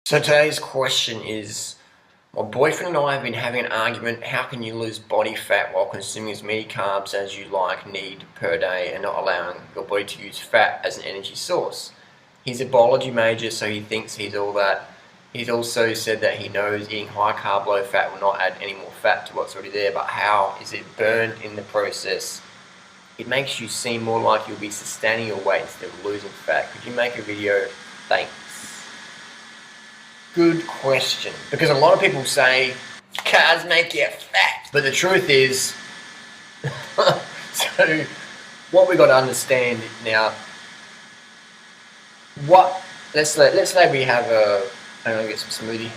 So today's question is, my boyfriend and I have been having an argument. How can you lose body fat while consuming as many carbs as you need per day and not allowing your body to use fat as an energy source? He's a biology major, so he thinks he's all that. He's also said that he knows eating high carb, low fat will not add any more fat to what's already there, but how is it burned in the process? It makes you seem more like you'll be sustaining your weight instead of losing fat. Could you make a video? Thanks. Good question, because a lot of people say carbs make you fat, but the truth is, so what we got to understand now. Let's say we have I'm gonna get some smoothie,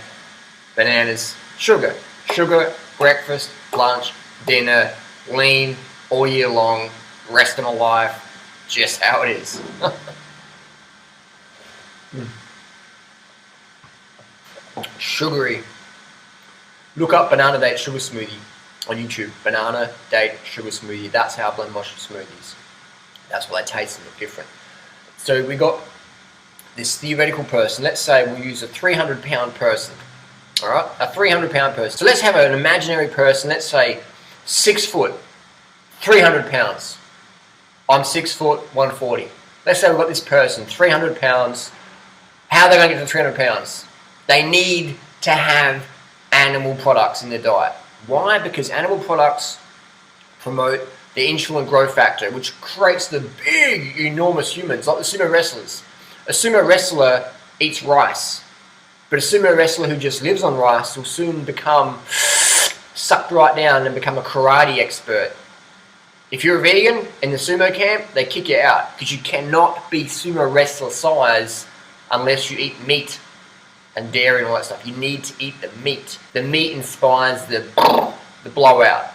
bananas, sugar, breakfast, lunch, dinner, lean all year long, rest of my life, just how it is. Sugary. Look up banana date sugar smoothie on YouTube. Banana date sugar smoothie. That's how I blend my smoothies. That's why they taste a bit different. So we got this theoretical person. Let's say we'll use a 300-pound person. All right, a 300-pound person. So let's have an imaginary person. Let's say 6 foot, 300 pounds. I'm 6 foot, 140. Let's say we've got this person, 300 pounds. How are they going to get to 300 pounds? They need to have animal products in their diet. Why? Because animal products promote the insulin growth factor, which creates the big, enormous humans, like the sumo wrestlers. A sumo wrestler eats rice, but a sumo wrestler who just lives on rice will soon become sucked right down and become a karate expert. If you're a vegan in the sumo camp, they kick you out because you cannot be sumo wrestler size unless you eat meat and dairy and all that stuff. You need to eat the meat. The meat inspires the blowout.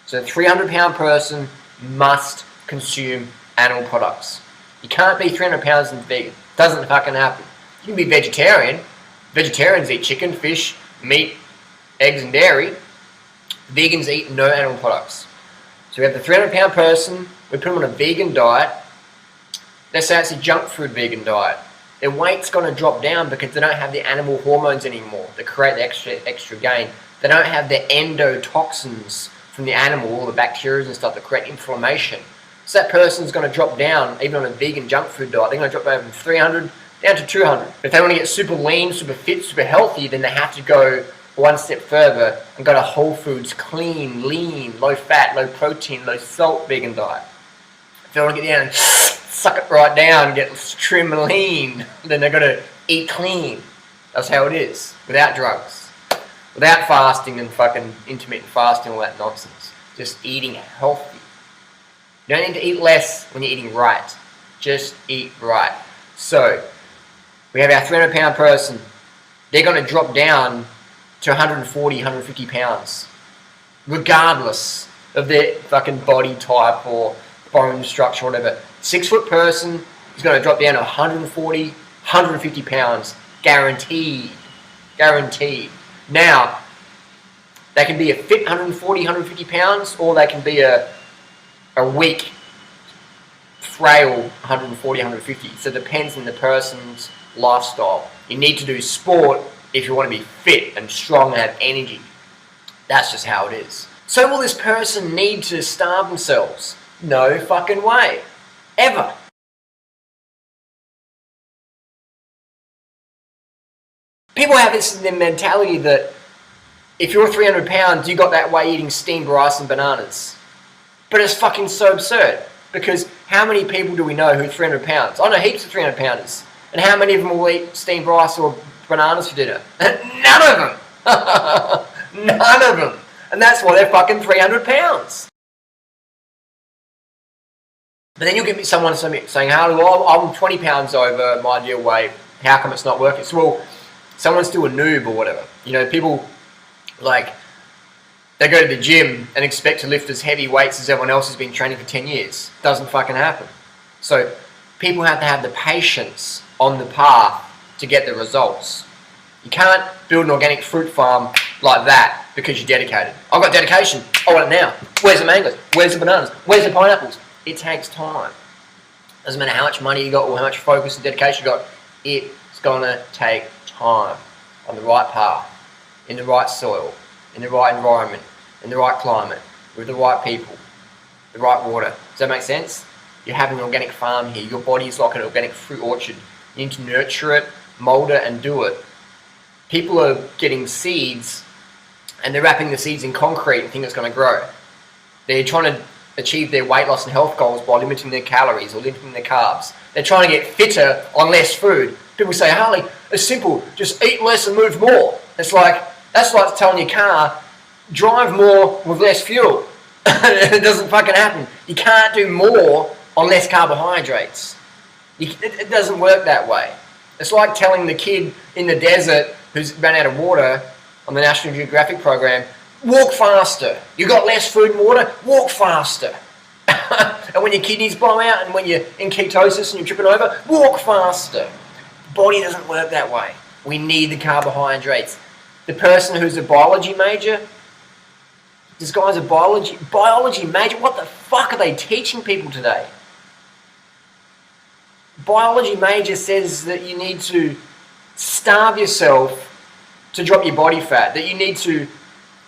So a 300-pound person must consume animal products. You can't be 300 pounds and vegan. Doesn't fucking happen. You can be vegetarian. Vegetarians eat chicken, fish, meat, eggs and dairy. Vegans eat no animal products. So we have the 300-pound person, we put them on a vegan diet. Let's say it's a junk food vegan diet. Their weight's going to drop down because they don't have the animal hormones anymore that create the extra gain. They don't have the endotoxins from the animal, all the bacteria and stuff that create inflammation. So that person's going to drop down, even on a vegan junk food diet, they're going to drop down from 300 down to 200. If they want to get super lean, super fit, super healthy, then they have to go one step further and go to whole foods, clean, lean, low fat, low protein, low salt vegan diet. If they want to get down and suck it right down, get trim and lean, then they're going to eat clean. That's how it is, without drugs, without fasting and fucking intermittent fasting, all that nonsense. Just eating healthy. You don't need to eat less when you're eating right. Just eat right. So, we have our 300-pound person. They're going to drop down to 140, 150 pounds, regardless of their fucking body type or bone structure or whatever. 6 foot person is going to drop down to 140, 150 pounds, guaranteed. Guaranteed. Now, they can be a fit 140, 150 pounds, or they can be a weak, frail 140, 150. So it depends on the person's lifestyle. You need to do sport if you want to be fit and strong and have energy. That's just how it is. So will this person need to starve themselves? No fucking way. Ever. People have this in their mentality that if you're 300 pounds, you got that way eating steamed rice and bananas. But it's fucking so absurd. Because how many people do we know who are 300 pounds? I know heaps of 300 pounders. And how many of them will eat steamed rice or bananas for dinner? None of them. None of them. And that's why they're fucking 300 pounds. But then you'll get someone saying, well, I'm 20 pounds over my ideal weight. How come it's not working? So, well, someone's still a noob or whatever. You know, people, like, they go to the gym and expect to lift as heavy weights as everyone else has been training for 10 years. Doesn't fucking happen. So, people have to have the patience on the path to get the results. You can't build an organic fruit farm like that because you're dedicated. I've got dedication. I want it now. Where's the mangoes? Where's the bananas? Where's the pineapples? It takes time. Doesn't matter how much money you got or how much focus and dedication you got. It's gonna take time, on the right path, in the right soil, in the right environment, in the right climate, with the right people, the right water. Does that make sense? You have an organic farm here. Your body is like an organic fruit orchard. You need to nurture it, mold it, and do it. People are getting seeds and they're wrapping the seeds in concrete and think it's going to grow. They're trying to achieve their weight loss and health goals by limiting their calories or limiting their carbs. They're trying to get fitter on less food. People say, Harley, it's simple, just eat less and move more. It's like, that's like telling your car, drive more with less fuel. It doesn't fucking happen. You can't do more on less carbohydrates. It doesn't work that way. It's like telling the kid in the desert who's run out of water on the National Geographic program, walk faster. You got less food and water, walk faster. And when your kidneys blow out and when you're in ketosis and you're tripping over, walk faster. The body doesn't work that way. We need the carbohydrates. The person who's a biology major, this guy's a biology major, what the fuck are they teaching people today? Biology major says that you need to starve yourself to drop your body fat, that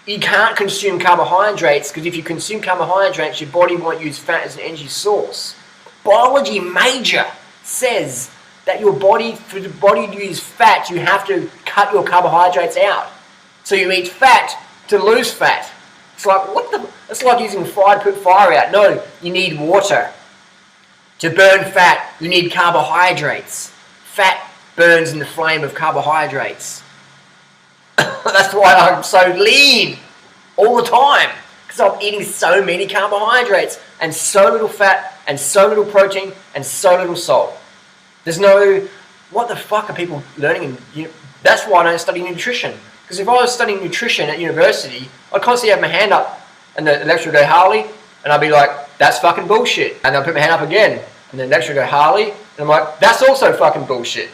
you can't consume carbohydrates because if you consume carbohydrates, your body won't use fat as an energy source. Biology major says that for the body to use fat, you have to cut your carbohydrates out. So you eat fat to lose fat. It's like, it's like using fire to put fire out. No, you need water. To burn fat, you need carbohydrates. Fat burns in the flame of carbohydrates. That's why I'm so lean all the time. Because I'm eating so many carbohydrates and so little fat and so little protein and so little salt. There's no, what the fuck are people learning? That's why I don't study nutrition. Because if I was studying nutrition at university, I'd constantly have my hand up and the lecturer would go, Harley, and I'd be like, that's fucking bullshit. And I'd put my hand up again. And the lecturer would go, Harley, and I'm like, that's also fucking bullshit.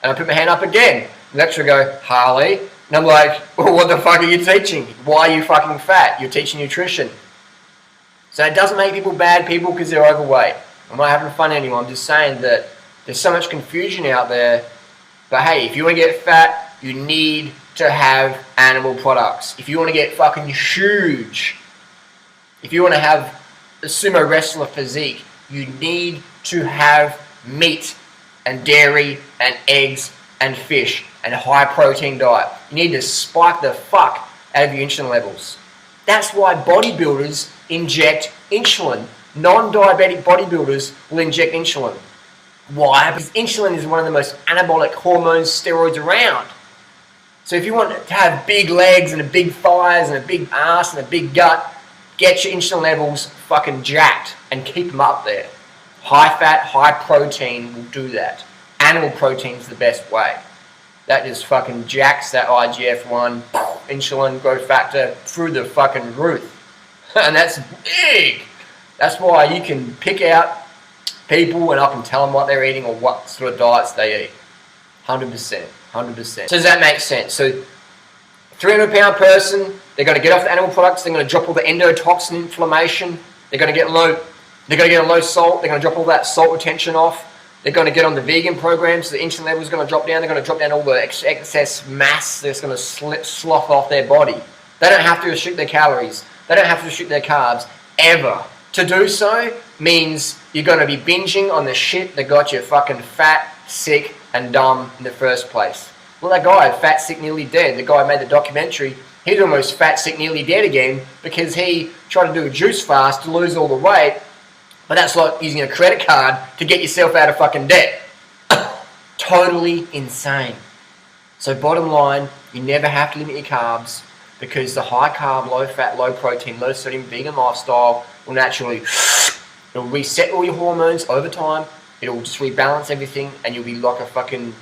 And I put my hand up again. The lecturer would go, Harley, and I'm like, well, what the fuck are you teaching? Why are you fucking fat? You're teaching nutrition. So it doesn't make people bad people because they're overweight. I'm not having fun anymore. I'm just saying that there's so much confusion out there. But hey, if you want to get fat, you need to have animal products. If you want to get fucking huge, if you want to have a sumo wrestler physique, you need to have meat and dairy and eggs and fish and a high protein diet. You need to spike the fuck out of your insulin levels. That's why bodybuilders inject insulin. Non-diabetic bodybuilders will inject insulin. Why? Because insulin is one of the most anabolic hormones, steroids around. So if you want to have big legs and a big thighs and a big ass and a big gut, get your insulin levels fucking jacked and keep them up there. High fat, high protein will do that. Animal protein is the best way. That just fucking jacks that IGF-1 insulin growth factor through the fucking roof. And that's big. That's why you can pick out people and I can tell them what they're eating or what sort of diets they eat. 100%. 100%. So does that make sense? So 300-pound person, they're going to get off the animal products, they're going to drop all the endotoxin inflammation, they're going to get on low salt, they're going to drop all that salt retention off, they're going to get on the vegan program, so the insulin level is going to drop down, they're going to drop down all the excess mass that's going to slough off their body. They don't have to restrict their calories, they don't have to restrict their carbs, ever. To do so means you're going to be binging on the shit that got you fucking fat, sick, and dumb in the first place. Well, that guy, fat, sick, nearly dead, the guy who made the documentary, he's almost fat, sick, nearly dead again because he tried to do a juice fast to lose all the weight, but that's like using a credit card to get yourself out of fucking debt. Totally insane. So bottom line, you never have to limit your carbs because the high carb, low fat, low protein, low sodium vegan lifestyle will naturally it'll reset all your hormones over time. It'll just rebalance everything and you'll be like a fucking,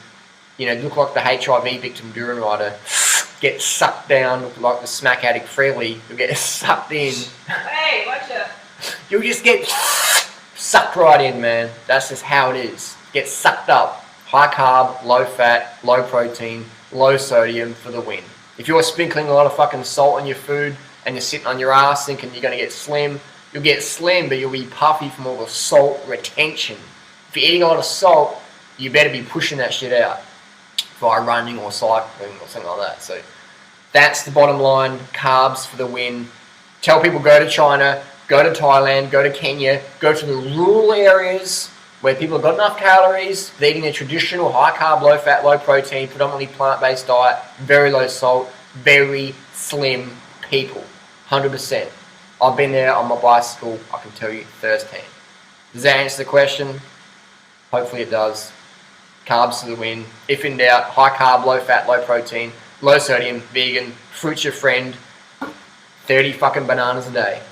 look like the HIV victim Durianrider. Get sucked down, look like the smack addict Freely. You'll get sucked in. Hey, watch out. You'll just get sucked right in, man. That's just how it is. Get sucked up. High carb, low fat, low protein, low sodium for the win. If you're sprinkling a lot of fucking salt on your food and you're sitting on your ass thinking you're going to get slim, you'll get slim, but you'll be puffy from all the salt retention. If you're eating a lot of salt, you better be pushing that shit out. via running or cycling or something like that. So that's the bottom line. Carbs for the win. Tell people go to China, go to Thailand, go to Kenya, go to the rural areas where people have got enough calories, they're eating a traditional high carb, low fat, low protein, predominantly plant-based diet, very low salt, very slim people. 100%. I've been there on my bicycle, I can tell you firsthand. Does that answer the question? Hopefully it does. Carbs to the win. If in doubt, high carb, low fat, low protein, low sodium, vegan, fruit's your friend, 30 fucking bananas a day.